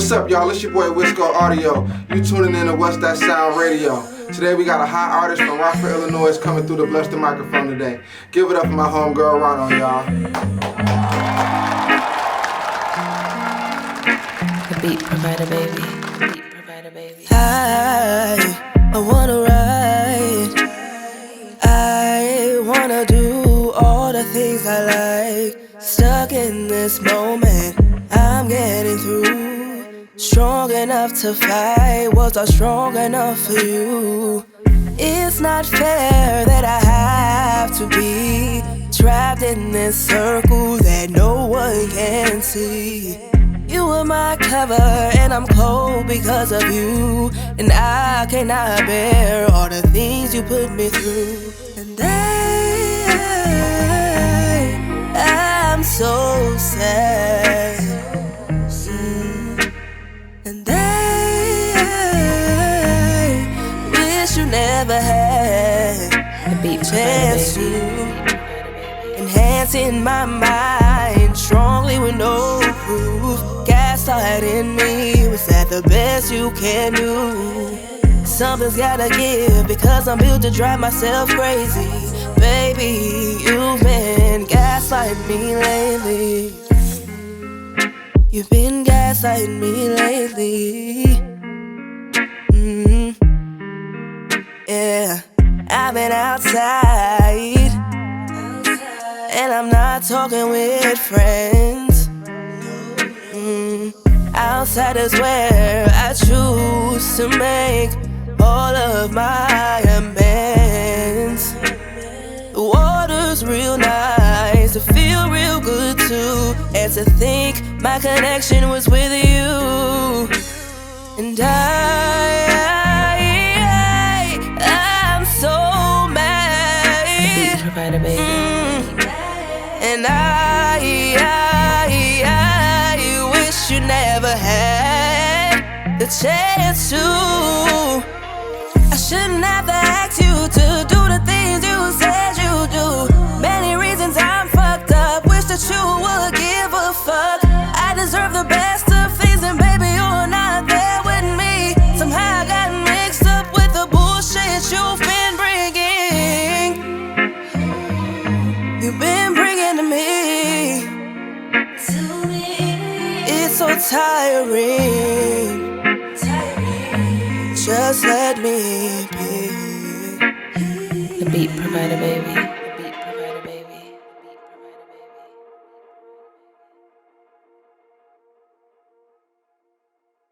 What's up, y'all? It's your boy Wisco Audio. You tuning in to What's That Sound Radio. Today we got a hot artist from Rockford, Illinois coming through to bless the microphone today. Give it up for my homegirl Rano, y'all. The beat provider, baby. Beat provider, baby. I wanna ride. I wanna do all the things I like. Stuck in this moment, I'm getting through. Strong enough to fight, was I strong enough for you? It's not fair that I have to be trapped in this circle that no one can see. You were my cover and I'm cold because of you, and I cannot bear all the things you put me through. And I'm so sad. And I wish you never had The beat a provider, chance to baby. enhancing my mind strongly with no proof. Gaslighting me, was that the best you can do? Something's gotta give because I'm built to drive myself crazy. Baby, you've been gaslighting me lately. You've been gaslighting me lately. Yeah, I've been outside, and I'm not talking with friends. Outside is where I choose to make all of my amends. The water's real nice, to feel real good too, and to think my connection was with you. And I'm so mad. Beat provider, baby. And I wish you never had the chance to. I shouldn't have to ask you to do the things you said you do. Many reasons I'm fucked up, wish that you would give a fuck. I deserve the best of things, and baby, you're not there with me. Somehow I got mixed up with the bullshit you've been bringing. You've been bringing to me. It's so tiring. Just let me be. The beat provider, baby.